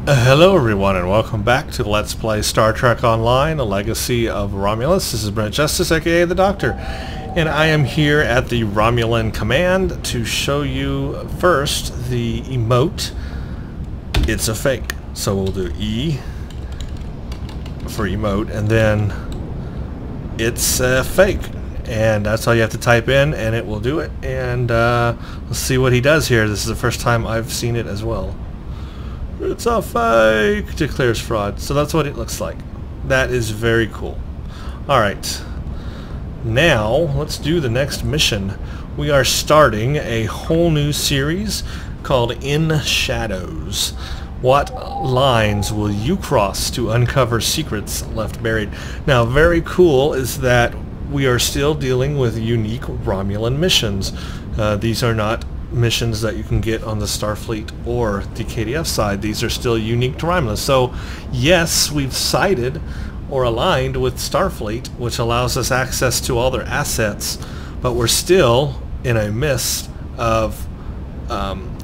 Hello everyone and welcome back to Let's Play Star Trek Online, A Legacy of Romulus. This is Brent Justice, a.k.a. the Doctor, and I am here at the Romulan command to show you first the emote. It's a fake, so we'll do E for emote, and then it's a fake, and that's all you have to type in and it will do it. And let's see what he does here. This is the first time I've seen it as well. It's a fake, declares fraud. So that's what it looks like. That is very cool. Alright, now let's do the next mission. We are starting a whole new series called In Shadows. What lines will you cross to uncover secrets left buried? Now, very cool is that we are still dealing with unique Romulan missions. These are not missions that you can get on the Starfleet or the KDF side. These are still unique to Romulus. So yes, we've sided or aligned with Starfleet, which allows us access to all their assets, but we're still in a mist of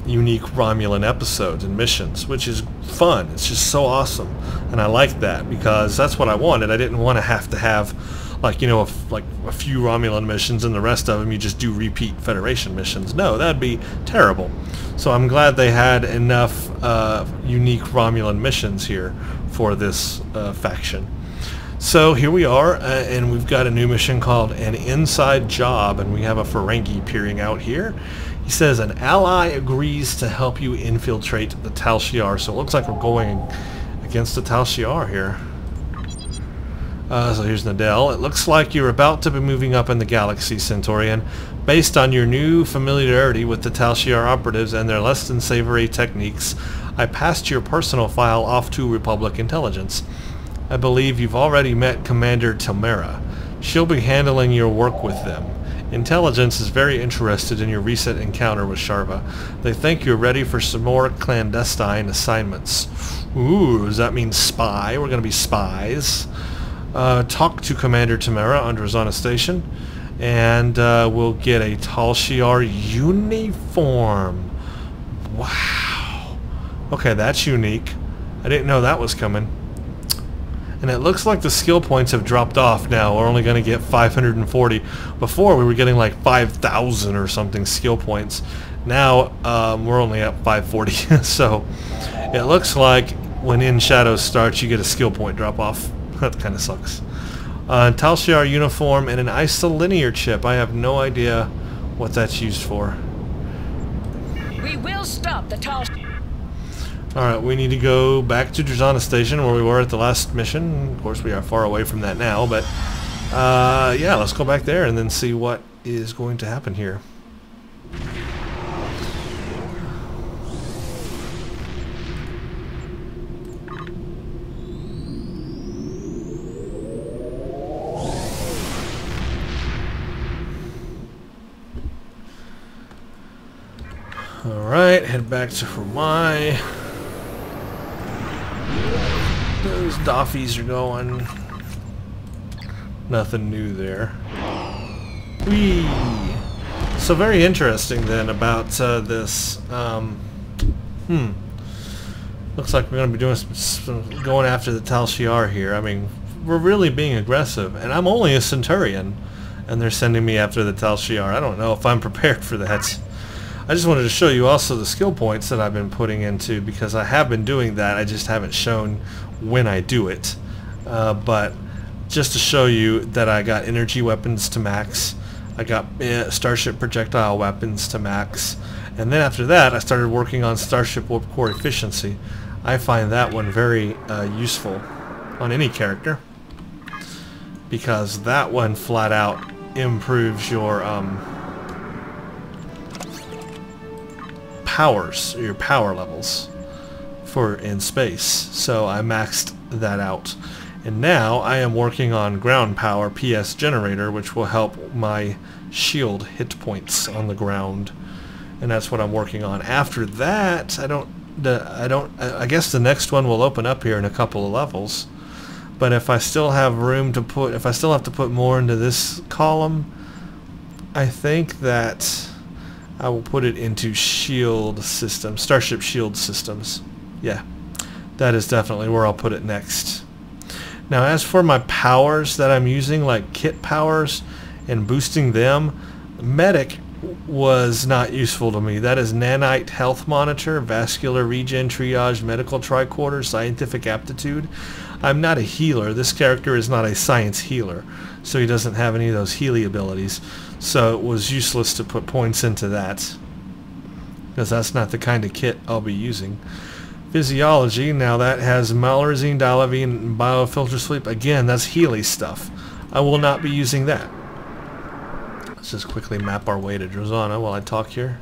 unique Romulan episodes and missions, which is fun. It's just so awesome, and I like that because that's what I wanted. I didn't want to have like, you know, like a few Romulan missions and the rest of them you just do repeat Federation missions. No, that'd be terrible. So I'm glad they had enough unique Romulan missions here for this faction. So here we are, and we've got a new mission called An Inside Job, and we have a Ferengi peering out here. He says an ally agrees to help you infiltrate the tal'shiar. So it looks like we're going against the tal'shiar here. So here's Nadell. It looks like you're about to be moving up in the galaxy, Centaurian. Based on your new familiarity with the tal'shiar operatives and their less than savory techniques, I passed your personal file off to Republic Intelligence. I believe you've already met Commander Tamara. She'll be handling your work with them. Intelligence is very interested in your recent encounter with Sharva. They think you're ready for some more clandestine assignments. Ooh, does that mean spy? We're going to be spies. Talk to Commander Tamara on Drazana Station, and we'll get a tal'shiar uniform. Wow. Okay, that's unique. I didn't know that was coming. And it looks like the skill points have dropped off now. We're only going to get 540. Before we were getting like 5,000 or something skill points. Now we're only at 540. So it looks like when In Shadows starts, you get a skill point drop off. That kind of sucks. tal'shiar uniform and an isolinear chip. I have no idea what that's used for. We will stop the tal'shiar. Alright, we need to go back to Drazana Station where we were at the last mission. Of course, we are far away from that now, but yeah, let's go back there and then see what is going to happen here. Alright, head back to Hermai. Those Doffies are going. Nothing new there. Whee! So very interesting then about this. Looks like we're going to be doing going after the tal'shiar here. I mean, we're really being aggressive, and I'm only a Centurion, and they're sending me after the tal'shiar. I don't know if I'm prepared for that. I just wanted to show you also the skill points that I've been putting into, because I have been doing that. I just haven't shown when I do it. But just to show you that I got energy weapons to max, I got starship projectile weapons to max, and then after that I started working on starship warp core efficiency. I find that one very useful on any character, because that one flat out improves your powers, your power levels for in space. So I maxed that out, and now I am working on ground power PS generator, which will help my shield hit points on the ground, and that's what I'm working on. After that, I guess the next one will open up here in a couple of levels, but if I still have room to put, if I still have to put more into this column, I think that I will put it into shield systems, starship shield systems. Yeah, that is definitely where I'll put it next. Now as for my powers that I'm using, like kit powers and boosting them, medic was not useful to me. That is nanite health monitor, vascular regen, triage, medical tricorder, scientific aptitude. I'm not a healer. This character is not a science healer, so he doesn't have any of those Healy abilities. So it was useless to put points into that, because that's not the kind of kit I'll be using. Physiology, now that has Malorazine, Dialavine, and biofilter sleep. Again, that's Healy stuff. I will not be using that. Let's just quickly map our way to Drozana while I talk here.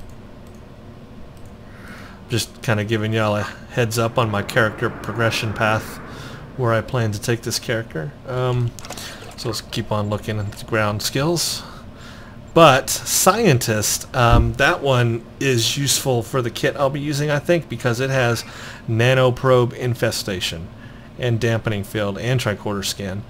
Just kind of giving y'all a heads up on my character progression path, where I plan to take this character. So let's keep on looking at the ground skills. But Scientist, that one is useful for the kit I'll be using, I think, because it has nanoprobe infestation and dampening field and tricorder scan.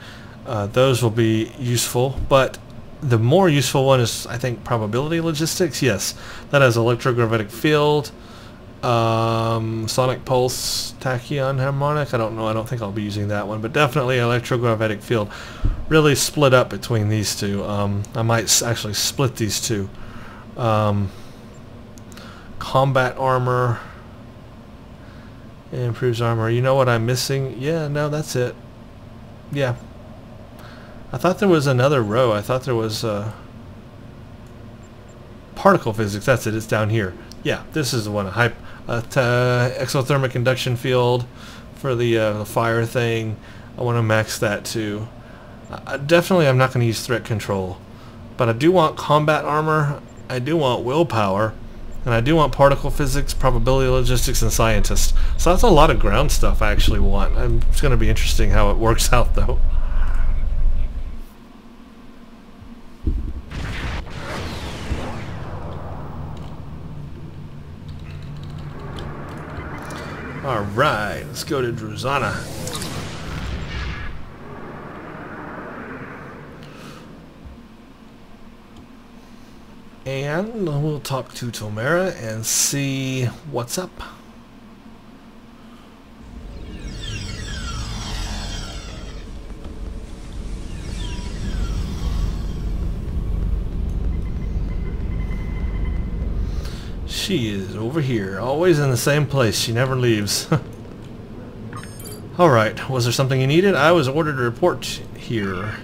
Those will be useful, but the more useful one is, I think, probability logistics. Yes, that has electrogravitic field, sonic pulse, tachyon harmonic. I don't know. I don't think I'll be using that one, but definitely electrogravitic field. Really split up between these two. I might actually split these two. Combat armor improves armor. You know what I'm missing? Yeah, no, that's it. Yeah. I thought there was another row. I thought there was particle physics. That's it. It's down here. Yeah, this is the one. Exothermic induction field for the fire thing. I want to max that too. Definitely I'm not going to use threat control, but I do want combat armor, I do want willpower, and I do want particle physics, probability logistics, and scientist. So that's a lot of ground stuff I actually want. It's going to be interesting how it works out though. Alright, let's go to Drozana. And we'll talk to Tomera and see what's up. She is over here, always in the same place. She never leaves. Alright, was there something you needed? I was ordered to report here.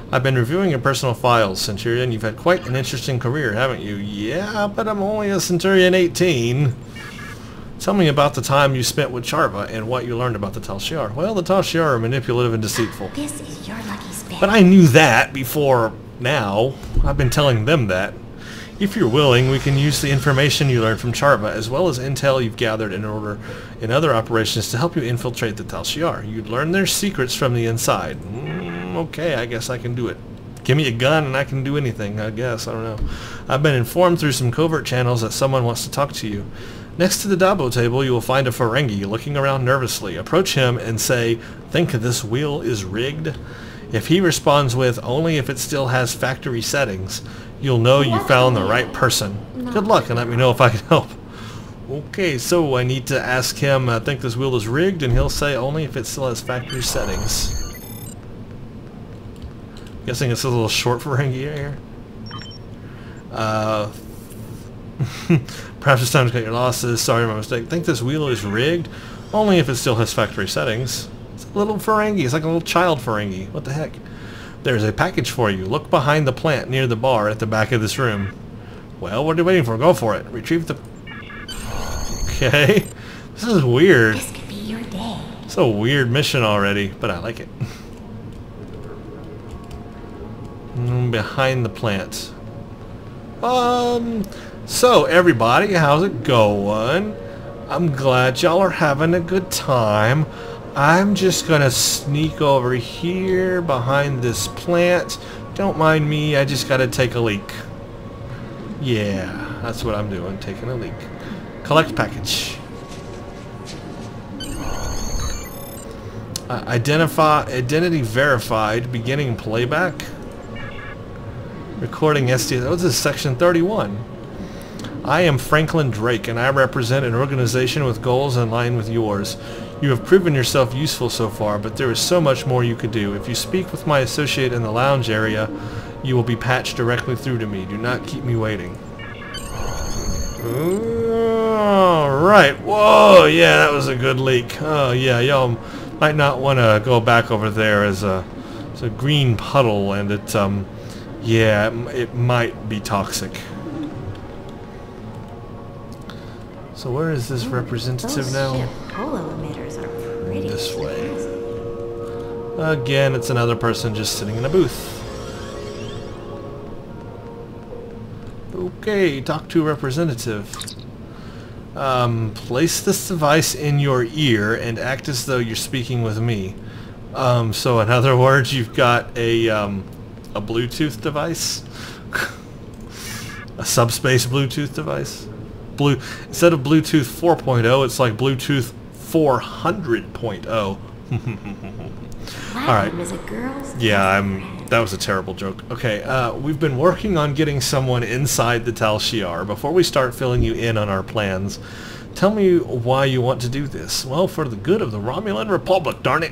I've been reviewing your personal files, Centurion. You've had quite an interesting career, haven't you? Yeah, but I'm only a Centurion 18. Tell me about the time you spent with Charva and what you learned about the tal'shiar. Well, the tal'shiar are manipulative and deceitful. This is your lucky spin. But I knew that before now. I've been telling them that. If you're willing, we can use the information you learned from Charva, as well as intel you've gathered in other operations to help you infiltrate the tal'shiar. You'd learn their secrets from the inside. Okay, I guess I can do it. Give me a gun and I can do anything, I guess. I don't know. I've been informed through some covert channels that someone wants to talk to you. Next to the Dabo table, you will find a Ferengi looking around nervously. Approach him and say, "Think this wheel is rigged?" If he responds with, "Only if it still has factory settings," you'll know you found the right person. Good luck and let me know if I can help. Okay, so I need to ask him, "Think this wheel is rigged?" and he'll say, "Only if it still has factory settings." Guessing it's a little short for Ferengi here. Perhaps it's time to cut your losses. Sorry, my mistake. Think this wheel is rigged? Only if it still has factory settings. It's a little Ferengi. It's like a little child Ferengi. What the heck? There's a package for you. Look behind the plant near the bar at the back of this room. Well, what are you waiting for? Go for it. Retrieve the... Okay. This is weird. This could be your day. It's a weird mission already, but I like it. Behind the plant. So everybody, how's it going? I'm glad y'all are having a good time. I'm just gonna sneak over here behind this plant. Don't mind me, I just gotta take a leak. Yeah, that's what I'm doing, taking a leak. Collect package. Identity verified, beginning playback. Recording SDS. Oh, this is section 31. I am Franklin Drake, and I represent an organization with goals in line with yours. You have proven yourself useful so far, but there is so much more you could do. If you speak with my associate in the lounge area, you will be patched directly through to me. Do not keep me waiting. Alright. Whoa, yeah, that was a good leak. Oh, yeah, y'all might not want to go back over there as a green puddle, and it, yeah, it might be toxic. So where is this representative now? Those ship holo emitters are pretty This way. expensive. Again, it's another person just sitting in a booth. Okay, talk to representative. Place this device in your ear and act as though you're speaking with me. So in other words, you've got a Bluetooth device? A subspace Bluetooth device? Instead of Bluetooth 4.0, it's like Bluetooth 400.0. Alright. Is a girl's Yeah, that was a terrible joke. Okay, we've been working on getting someone inside the tal'shiar. Before we start filling you in on our plans, tell me why you want to do this. Well, for the good of the Romulan Republic, darn it.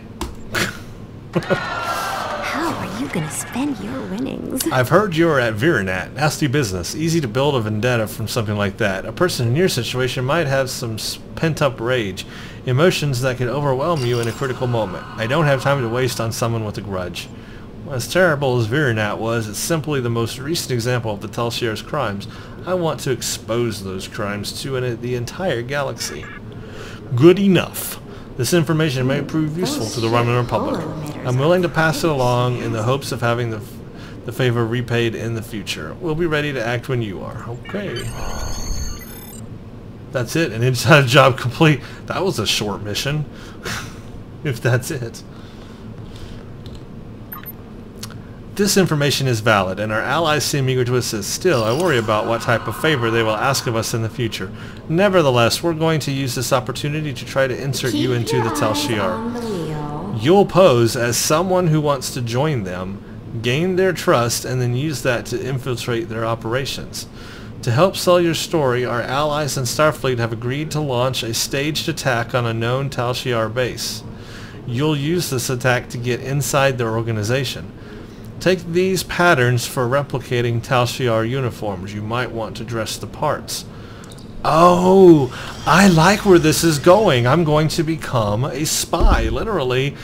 How are you gonna spend your winnings? I've heard you're at Virinat. Nasty business. Easy to build a vendetta from something like that. A person in your situation might have some pent-up rage. Emotions that can overwhelm you in a critical moment. I don't have time to waste on someone with a grudge. As terrible as Virinat was, it's simply the most recent example of the tal'shiar's crimes. I want to expose those crimes to the entire galaxy. Good enough. This information may prove useful to the Romulan Republic. I'm willing to pass it along in the hopes of having the favor repaid in the future. We'll be ready to act when you are. Okay. That's it. An inside job complete. That was a short mission. If that's it. This information is valid, and our allies seem eager to assist. Still, I worry about what type of favor they will ask of us in the future. Nevertheless, we're going to use this opportunity to try to insert you into the tal'shiar. You'll pose as someone who wants to join them, gain their trust, and then use that to infiltrate their operations. To help sell your story, our allies and Starfleet have agreed to launch a staged attack on a known tal'shiar base. You'll use this attack to get inside their organization. Take these patterns for replicating tal'shiar uniforms. You might want to dress the parts. Oh, I like where this is going. I'm going to become a spy. Literally,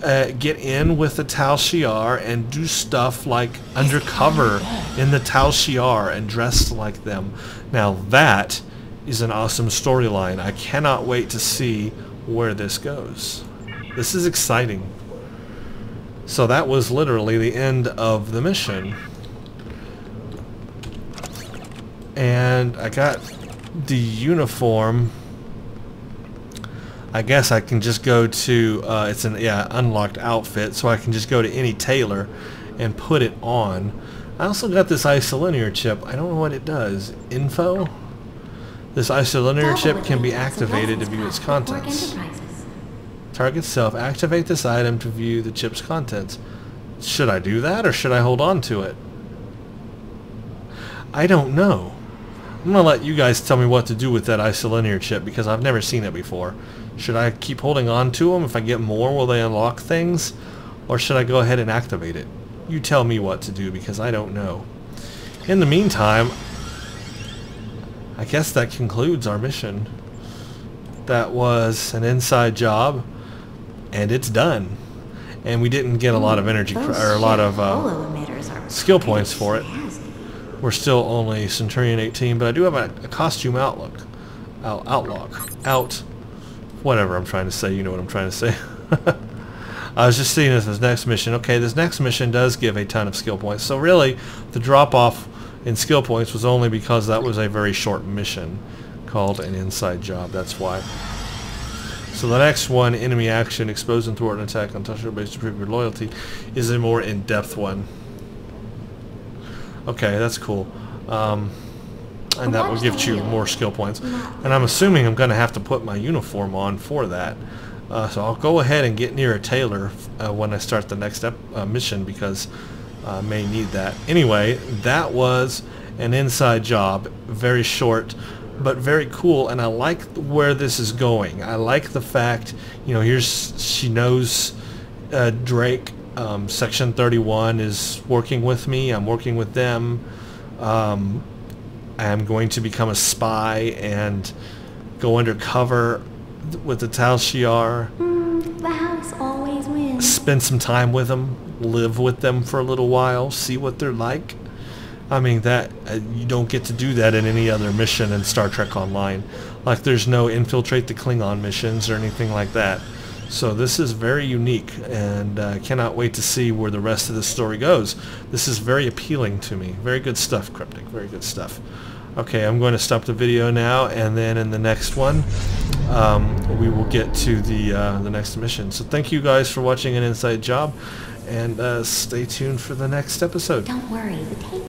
get in with the tal'shiar and do stuff like undercover in the tal'shiar and dress like them. Now that is an awesome storyline. I cannot wait to see where this goes. This is exciting. So that was literally the end of the mission. And I got the uniform. I guess I can just go to, it's an unlocked outfit, so I can just go to any tailor and put it on. I also got this isolinear chip. I don't know what it does. Info? This isolinear chip can be activated to view its contents. Target self. Activate this item to view the chip's contents. Should I do that, or should I hold on to it? I don't know. I'm going to let you guys tell me what to do with that isolinear chip, because I've never seen it before. Should I keep holding on to them? If I get more, will they unlock things? Or should I go ahead and activate it? You tell me what to do, because I don't know. In the meantime, I guess that concludes our mission. That was an inside job. And it's done. And we didn't get a lot of energy, or a lot of skill points for it. We're still only Centurion 18, but I do have a costume whatever I'm trying to say, you know what I'm trying to say. I was just seeing this next mission. Okay, this next mission does give a ton of skill points. So really, the drop-off in skill points was only because that was a very short mission called an inside job. That's why. So the next one, enemy action, expose and thwart an attack on tal'shiar base to prove your loyalty, is a more in-depth one. Okay, that's cool. And that will give you more skill points. And I'm assuming I'm going to have to put my uniform on for that. So I'll go ahead and get near a tailor when I start the next mission, because I may need that. Anyway, that was an inside job, very short, but very cool, and I like where this is going. I like the fact, you know, she knows Drake, Section 31 is working with me, I'm working with them. I'm going to become a spy and go undercover with the tal'shiar. The house always wins. Spend some time with them, live with them for a little while, see what they're like. I mean, that you don't get to do that in any other mission in Star Trek Online. Like, there's no infiltrate the Klingon missions or anything like that. So this is very unique, and I cannot wait to see where the rest of the story goes. This is very appealing to me. Very good stuff, Cryptic. Very good stuff. Okay, I'm going to stop the video now, and then in the next one, we will get to the next mission. So thank you guys for watching An Inside Job, and stay tuned for the next episode. Don't worry, the tape